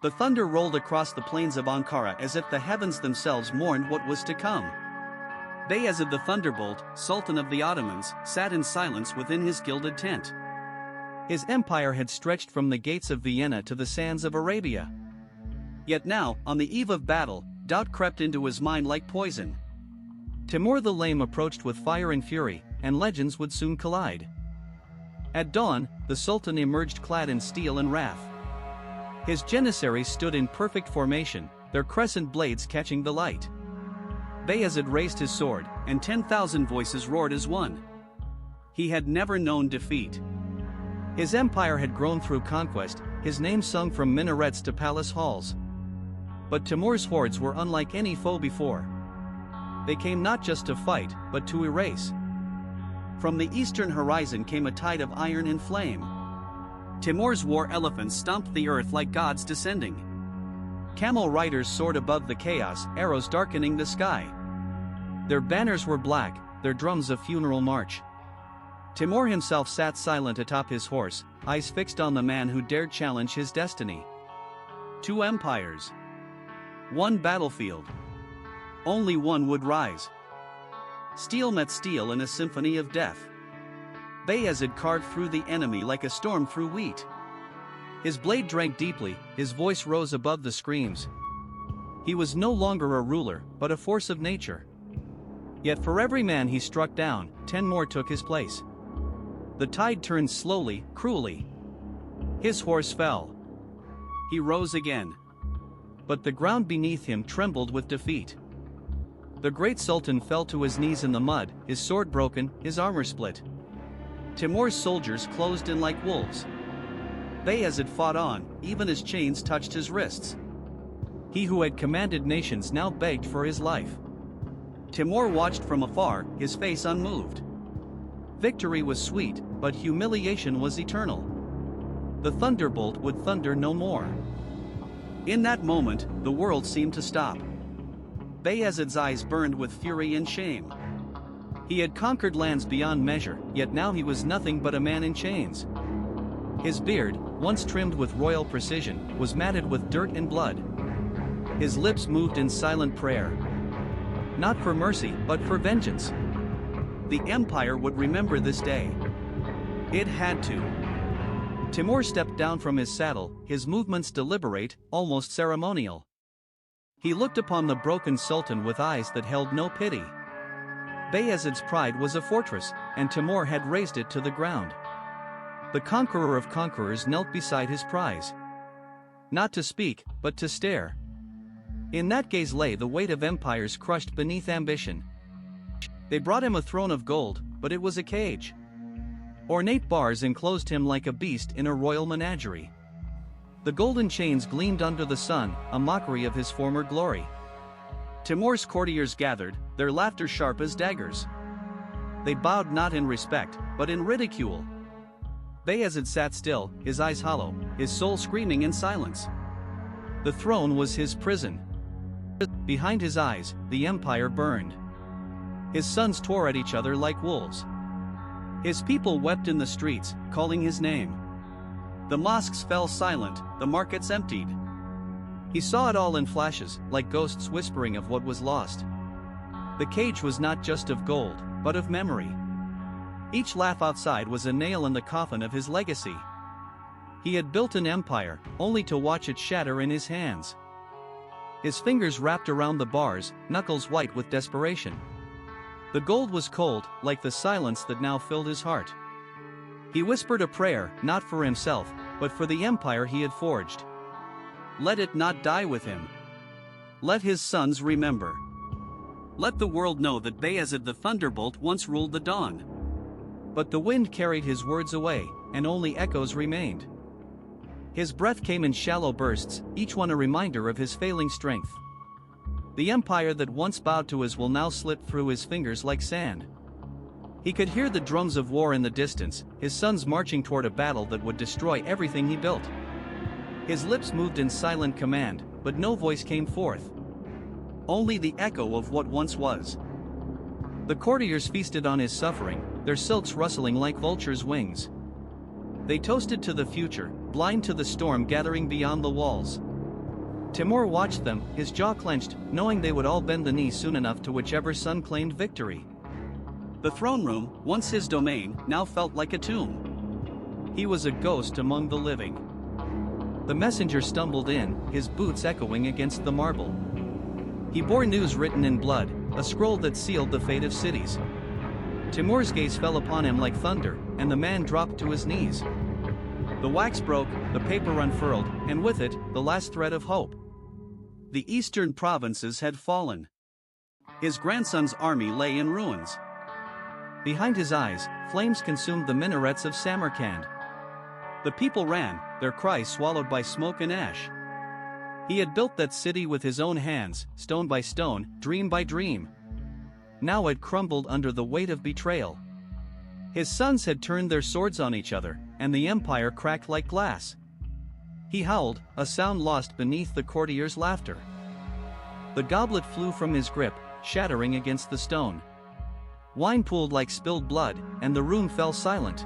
The thunder rolled across the plains of Ankara as if the heavens themselves mourned what was to come. Bayezid the Thunderbolt, Sultan of the Ottomans, sat in silence within his gilded tent. His empire had stretched from the gates of Vienna to the sands of Arabia. Yet now, on the eve of battle, doubt crept into his mind like poison. Timur the Lame approached with fire and fury, and legends would soon collide. At dawn, the Sultan emerged clad in steel and wrath. His janissaries stood in perfect formation, their crescent blades catching the light. Bayezid raised his sword, and 10,000 voices roared as one. He had never known defeat. His empire had grown through conquest, his name sung from minarets to palace halls. But Timur's hordes were unlike any foe before. They came not just to fight, but to erase. From the eastern horizon came a tide of iron and flame. Timur's war elephants stomped the earth like gods descending. Camel riders soared above the chaos, arrows darkening the sky. Their banners were black, their drums a funeral march. Timur himself sat silent atop his horse, eyes fixed on the man who dared challenge his destiny. 2 empires. 1 battlefield. Only one would rise. Steel met steel in a symphony of death. Bayezid carved through the enemy like a storm through wheat. His blade drank deeply, his voice rose above the screams. He was no longer a ruler, but a force of nature. Yet for every man he struck down, 10 more took his place. The tide turned slowly, cruelly. His horse fell. He rose again. But the ground beneath him trembled with defeat. The great Sultan fell to his knees in the mud, his sword broken, his armor split. Timur's soldiers closed in like wolves. Bayezid fought on, even as chains touched his wrists. He who had commanded nations now begged for his life. Timur watched from afar, his face unmoved. Victory was sweet, but humiliation was eternal. The thunderbolt would thunder no more. In that moment, the world seemed to stop. Bayezid's eyes burned with fury and shame. He had conquered lands beyond measure, yet now he was nothing but a man in chains. His beard, once trimmed with royal precision, was matted with dirt and blood. His lips moved in silent prayer. Not for mercy, but for vengeance. The empire would remember this day. It had to. Timur stepped down from his saddle, his movements deliberate, almost ceremonial. He looked upon the broken sultan with eyes that held no pity. Bayezid's pride was a fortress, and Timur had razed it to the ground. The conqueror of conquerors knelt beside his prize. Not to speak, but to stare. In that gaze lay the weight of empires crushed beneath ambition. They brought him a throne of gold, but it was a cage. Ornate bars enclosed him like a beast in a royal menagerie. The golden chains gleamed under the sun, a mockery of his former glory. Timur's courtiers gathered, their laughter sharp as daggers. They bowed not in respect, but in ridicule. Bayezid sat still, his eyes hollow, his soul screaming in silence. The throne was his prison. Behind his eyes, the empire burned. His sons tore at each other like wolves. His people wept in the streets, calling his name. The mosques fell silent, the markets emptied. He saw it all in flashes, like ghosts whispering of what was lost. The cage was not just of gold, but of memory. Each laugh outside was a nail in the coffin of his legacy. He had built an empire, only to watch it shatter in his hands. His fingers wrapped around the bars, knuckles white with desperation. The gold was cold, like the silence that now filled his heart. He whispered a prayer, not for himself, but for the empire he had forged. Let it not die with him. Let his sons remember. Let the world know that Bayezid the Thunderbolt once ruled the dawn. But the wind carried his words away, and only echoes remained. His breath came in shallow bursts, each one a reminder of his failing strength. The empire that once bowed to his will now slipped through his fingers like sand. He could hear the drums of war in the distance, his sons marching toward a battle that would destroy everything he built. His lips moved in silent command, but no voice came forth. Only the echo of what once was. The courtiers feasted on his suffering, their silks rustling like vultures' wings. They toasted to the future, blind to the storm gathering beyond the walls. Timur watched them, his jaw clenched, knowing they would all bend the knee soon enough to whichever son claimed victory. The throne room, once his domain, now felt like a tomb. He was a ghost among the living. The messenger stumbled in, his boots echoing against the marble. He bore news written in blood, a scroll that sealed the fate of cities. Timur's gaze fell upon him like thunder, and the man dropped to his knees. The wax broke, the paper unfurled, and with it, the last thread of hope. The eastern provinces had fallen. His grandson's army lay in ruins. Behind his eyes, flames consumed the minarets of Samarkand. The people ran, their cries swallowed by smoke and ash. He had built that city with his own hands, stone by stone, dream by dream. Now it crumbled under the weight of betrayal. His sons had turned their swords on each other, and the empire cracked like glass. He howled, a sound lost beneath the courtiers' laughter. The goblet flew from his grip, shattering against the stone. Wine pooled like spilled blood, and the room fell silent.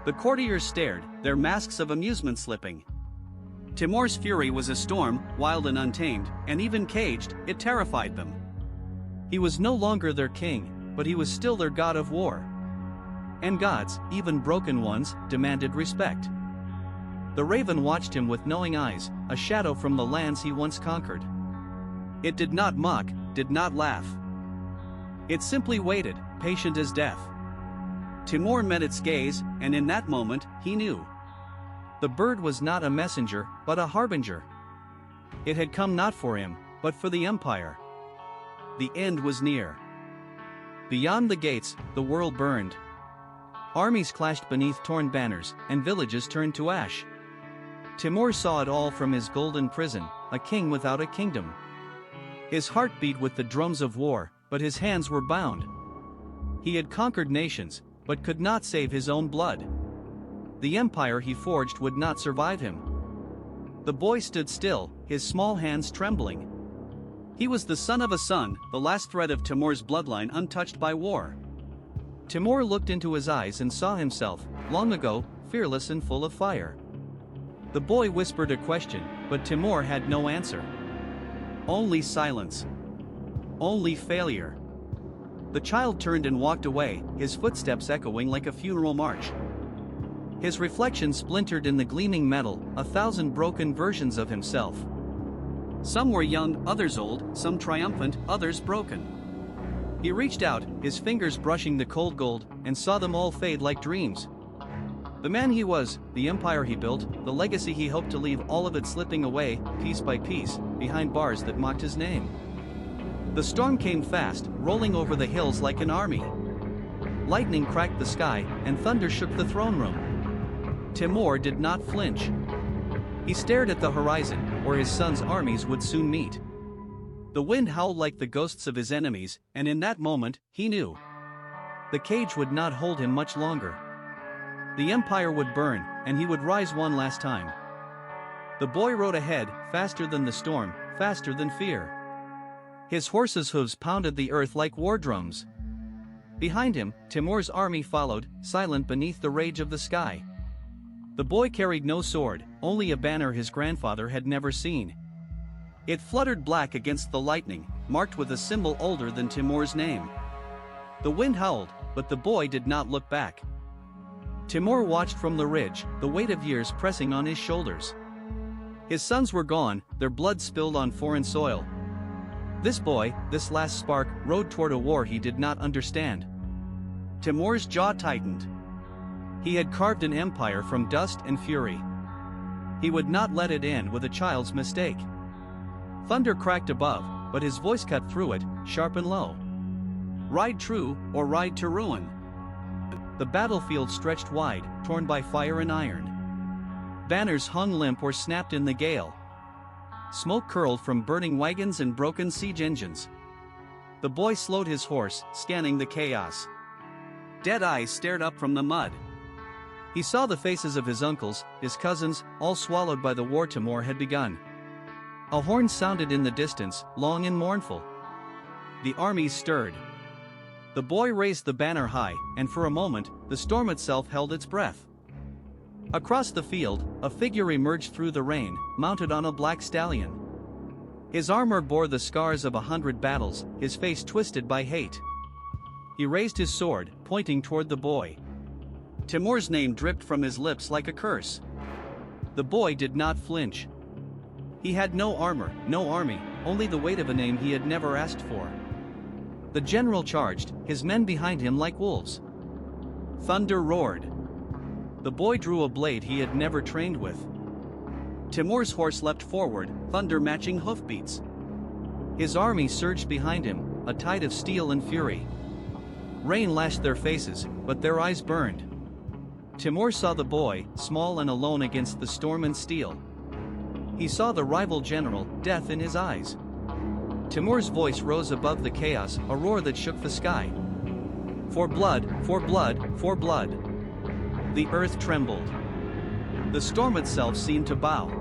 The courtiers stared, their masks of amusement slipping. Timur's fury was a storm, wild and untamed, and even caged, it terrified them. He was no longer their king, but he was still their god of war. And gods, even broken ones, demanded respect. The raven watched him with knowing eyes, a shadow from the lands he once conquered. It did not mock, did not laugh. It simply waited, patient as death. Timur met its gaze, and in that moment, he knew. The bird was not a messenger, but a harbinger. It had come not for him, but for the empire. The end was near. Beyond the gates, the world burned. Armies clashed beneath torn banners, and villages turned to ash. Timur saw it all from his golden prison, a king without a kingdom. His heart beat with the drums of war, but his hands were bound. He had conquered nations, but could not save his own blood. The empire he forged would not survive him. The boy stood still, his small hands trembling. He was the son of a son, the last thread of Timur's bloodline untouched by war. Timur looked into his eyes and saw himself, long ago, fearless and full of fire. The boy whispered a question, but Timur had no answer. Only silence. Only failure. The child turned and walked away, his footsteps echoing like a funeral march. His reflection splintered in the gleaming metal, 1,000 broken versions of himself. Some were young, others old, some triumphant, others broken. He reached out, his fingers brushing the cold gold, and saw them all fade like dreams. The man he was, the empire he built, the legacy he hoped to leave, all of it slipping away, piece by piece, behind bars that mocked his name. The storm came fast, rolling over the hills like an army. Lightning cracked the sky, and thunder shook the throne room. Timur did not flinch. He stared at the horizon, where his son's armies would soon meet. The wind howled like the ghosts of his enemies, and in that moment, he knew. The cage would not hold him much longer. The empire would burn, and he would rise one last time. The boy rode ahead, faster than the storm, faster than fear. His horse's hooves pounded the earth like war drums. Behind him, Timur's army followed, silent beneath the rage of the sky. The boy carried no sword, only a banner his grandfather had never seen. It fluttered black against the lightning, marked with a symbol older than Timur's name. The wind howled, but the boy did not look back. Timur watched from the ridge, the weight of years pressing on his shoulders. His sons were gone, their blood spilled on foreign soil. This boy, this last spark, rode toward a war he did not understand. Timur's jaw tightened. He had carved an empire from dust and fury. He would not let it end with a child's mistake. Thunder cracked above, but his voice cut through it, sharp and low. Ride true, or ride to ruin. The battlefield stretched wide, torn by fire and iron. Banners hung limp or snapped in the gale. Smoke curled from burning wagons and broken siege engines. The boy slowed his horse, scanning the chaos. Dead eyes stared up from the mud. He saw the faces of his uncles, his cousins, all swallowed by the war Timur had begun. A horn sounded in the distance, long and mournful. The armies stirred. The boy raised the banner high, and for a moment, the storm itself held its breath. Across the field, a figure emerged through the rain, mounted on a black stallion. His armor bore the scars of 100 battles, his face twisted by hate. He raised his sword, pointing toward the boy. Timur's name dripped from his lips like a curse. The boy did not flinch. He had no armor, no army, only the weight of a name he had never asked for. The general charged, his men behind him like wolves. Thunder roared. The boy drew a blade he had never trained with. Timur's horse leapt forward, thunder matching hoofbeats. His army surged behind him, a tide of steel and fury. Rain lashed their faces, but their eyes burned. Timur saw the boy, small and alone against the storm and steel. He saw the rival general, death in his eyes. Timur's voice rose above the chaos, a roar that shook the sky. For blood, for blood, for blood. The earth trembled. The storm itself seemed to bow.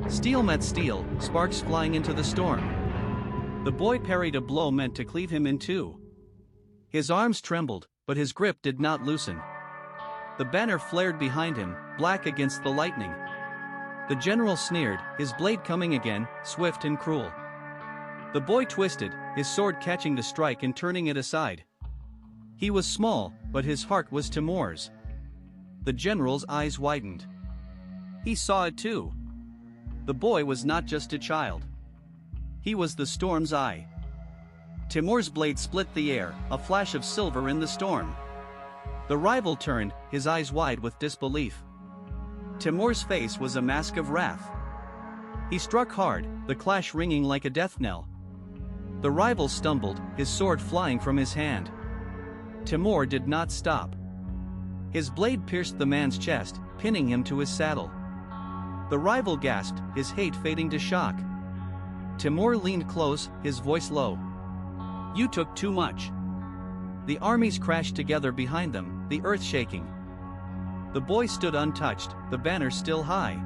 Steel met steel, sparks flying into the storm. The boy parried a blow meant to cleave him in two. His arms trembled, but his grip did not loosen. The banner flared behind him, black against the lightning. The general sneered, his blade coming again, swift and cruel. The boy twisted, his sword catching to strike and turning it aside. He was small, but his heart was Timur's. The general's eyes widened. He saw it too. The boy was not just a child. He was the storm's eye. Timur's blade split the air, a flash of silver in the storm. The rival turned, his eyes wide with disbelief. Timur's face was a mask of wrath. He struck hard, the clash ringing like a death knell. The rival stumbled, his sword flying from his hand. Timur did not stop. His blade pierced the man's chest, pinning him to his saddle. The rival gasped, his hate fading to shock. Timur leaned close, his voice low. "You took too much." The armies crashed together behind them, the earth shaking. The boy stood untouched, the banner still high.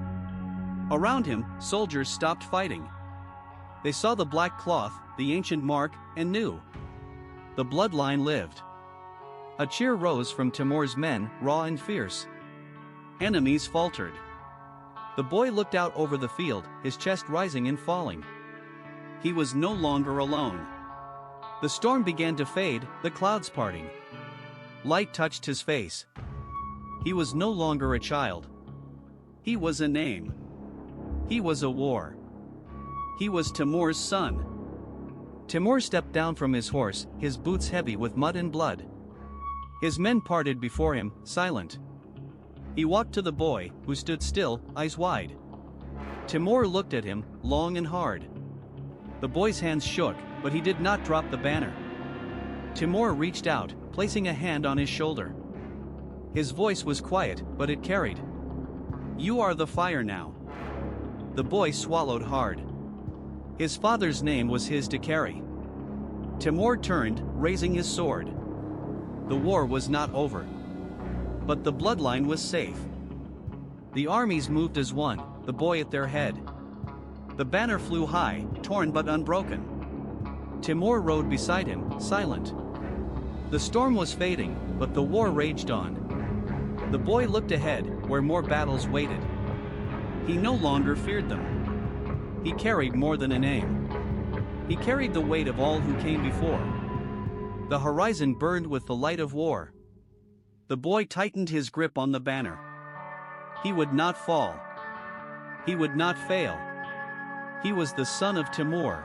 Around him, soldiers stopped fighting. They saw the black cloth, the ancient mark, and knew. The bloodline lived. A cheer rose from Timur's men, raw and fierce. Enemies faltered. The boy looked out over the field, his chest rising and falling. He was no longer alone. The storm began to fade, the clouds parting. Light touched his face. He was no longer a child. He was a name. He was a war. He was Timur's son. Timur stepped down from his horse, his boots heavy with mud and blood. His men parted before him, silent. He walked to the boy, who stood still, eyes wide. Timur looked at him, long and hard. The boy's hands shook, but he did not drop the banner. Timur reached out, placing a hand on his shoulder. His voice was quiet, but it carried. "You are the fire now." The boy swallowed hard. His father's name was his to carry. Timur turned, raising his sword. The war was not over. But the bloodline was safe. The armies moved as one, the boy at their head. The banner flew high, torn but unbroken. Timur rode beside him, silent. The storm was fading, but the war raged on. The boy looked ahead, where more battles waited. He no longer feared them. He carried more than a name. He carried the weight of all who came before. The horizon burned with the light of war. The boy tightened his grip on the banner. He would not fall. He would not fail. He was the son of Timur.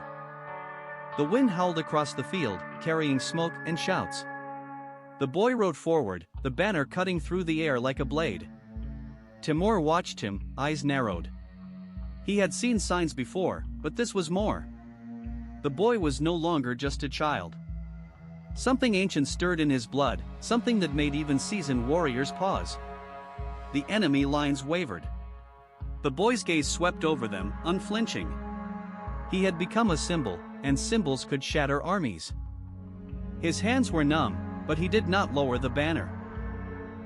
The wind howled across the field, carrying smoke and shouts. The boy rode forward, the banner cutting through the air like a blade. Timur watched him, eyes narrowed. He had seen signs before, but this was more. The boy was no longer just a child. Something ancient stirred in his blood, something that made even seasoned warriors pause. The enemy lines wavered. The boy's gaze swept over them, unflinching. He had become a symbol, and symbols could shatter armies. His hands were numb, but he did not lower the banner.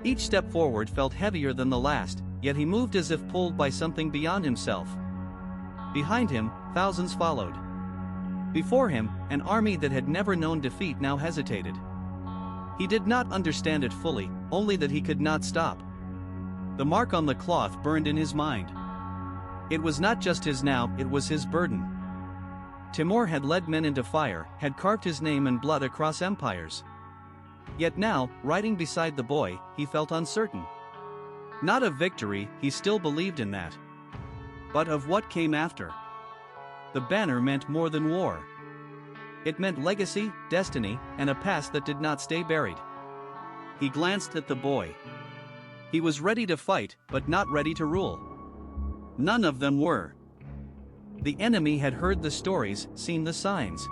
Each step forward felt heavier than the last, yet he moved as if pulled by something beyond himself. Behind him, thousands followed. Before him, an army that had never known defeat now hesitated. He did not understand it fully, only that he could not stop. The mark on the cloth burned in his mind. It was not just his now, it was his burden. Timur had led men into fire, had carved his name in blood across empires. Yet now, riding beside the boy, he felt uncertain. Not of victory, he still believed in that. But of what came after. The banner meant more than war. It meant legacy, destiny, and a past that did not stay buried. He glanced at the boy. He was ready to fight, but not ready to rule. None of them were. The enemy had heard the stories, seen the signs.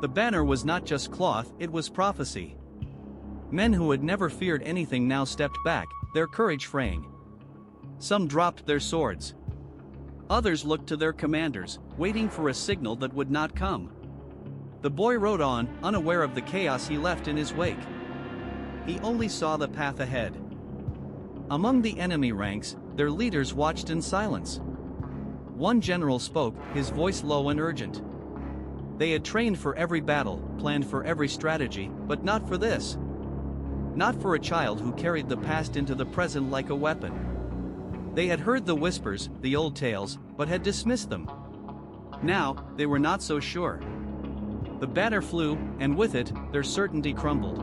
The banner was not just cloth, it was prophecy. Men who had never feared anything now stepped back, their courage fraying. Some dropped their swords. Others looked to their commanders, waiting for a signal that would not come. The boy rode on, unaware of the chaos he left in his wake. He only saw the path ahead. Among the enemy ranks, their leaders watched in silence. One general spoke, his voice low and urgent. They had trained for every battle, planned for every strategy, but not for this. Not for a child who carried the past into the present like a weapon. They had heard the whispers, the old tales, but had dismissed them. Now, they were not so sure. The banner flew, and with it, their certainty crumbled.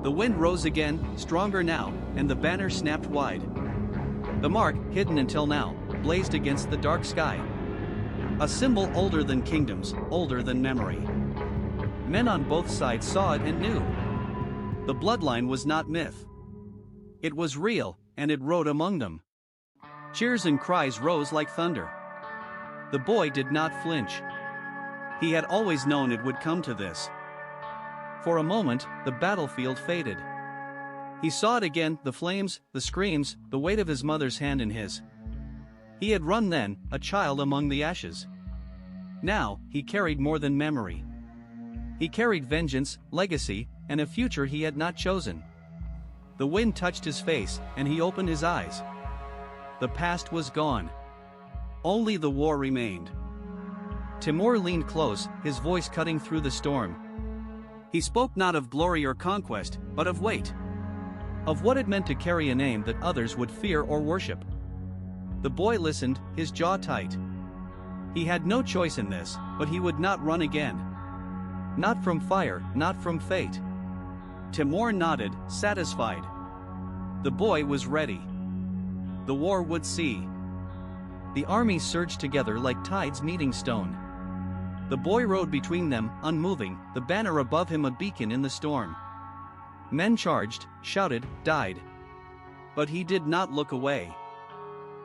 The wind rose again, stronger now, and the banner snapped wide. The mark, hidden until now, blazed against the dark sky. A symbol older than kingdoms, older than memory. Men on both sides saw it and knew. The bloodline was not myth. It was real, and it rode among them. Cheers and cries rose like thunder. The boy did not flinch. He had always known it would come to this. For a moment, the battlefield faded. He saw it again, the flames, the screams, the weight of his mother's hand in his. He had run then, a child among the ashes. Now, he carried more than memory. He carried vengeance, legacy, and a future he had not chosen. The wind touched his face, and he opened his eyes. The past was gone. Only the war remained. Timur leaned close, his voice cutting through the storm. He spoke not of glory or conquest, but of weight. Of what it meant to carry a name that others would fear or worship. The boy listened, his jaw tight. He had no choice in this, but he would not run again. Not from fire, not from fate. Timur nodded, satisfied. The boy was ready. The war would see. The armies surged together like tides meeting stone. The boy rode between them, unmoving, the banner above him a beacon in the storm. Men charged, shouted, died. But he did not look away.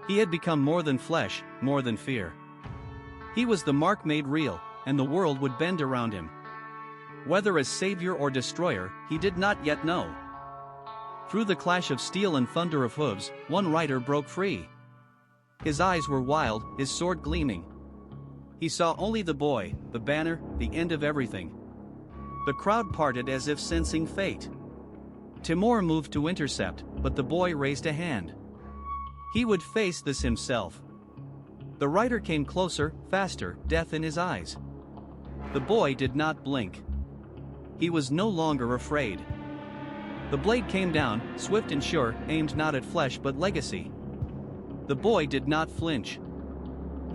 He had become more than flesh, more than fear. He was the mark made real, and the world would bend around him. Whether as savior or destroyer, he did not yet know. Through the clash of steel and thunder of hooves, one rider broke free. His eyes were wild, his sword gleaming. He saw only the boy, the banner, the end of everything. The crowd parted as if sensing fate. Timur moved to intercept, but the boy raised a hand. He would face this himself. The rider came closer, faster, death in his eyes. The boy did not blink. He was no longer afraid. The blade came down, swift and sure, aimed not at flesh but legacy. The boy did not flinch.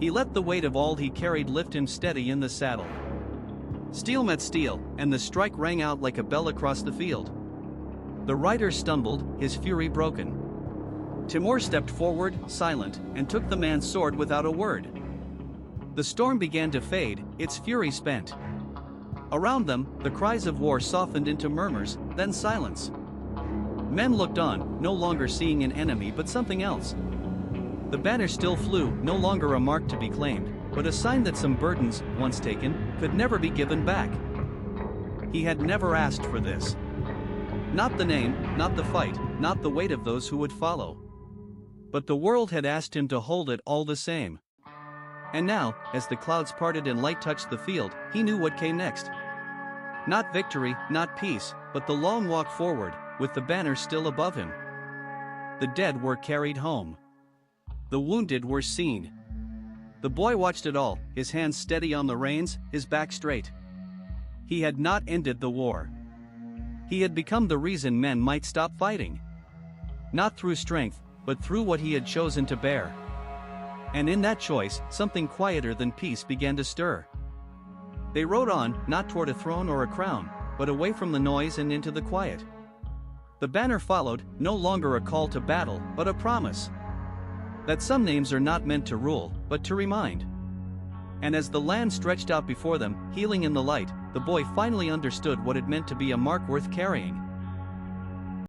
He let the weight of all he carried lift him steady in the saddle. Steel met steel, and the strike rang out like a bell across the field. The rider stumbled, his fury broken. Timur stepped forward, silent, and took the man's sword without a word. The storm began to fade, its fury spent. Around them, the cries of war softened into murmurs, then silence. Men looked on, no longer seeing an enemy but something else. The banner still flew, no longer a mark to be claimed, but a sign that some burdens, once taken, could never be given back. He had never asked for this. Not the name, not the fight, not the weight of those who would follow. But the world had asked him to hold it all the same. And now, as the clouds parted and light touched the field, he knew what came next. Not victory, not peace, but the long walk forward, with the banner still above him. The dead were carried home. The wounded were seen. The boy watched it all, his hands steady on the reins, his back straight. He had not ended the war. He had become the reason men might stop fighting. Not through strength, but through what he had chosen to bear. And in that choice, something quieter than peace began to stir. They rode on, not toward a throne or a crown, but away from the noise and into the quiet. The banner followed, no longer a call to battle, but a promise that some names are not meant to rule, but to remind. And as the land stretched out before them, healing in the light, the boy finally understood what it meant to be a mark worth carrying.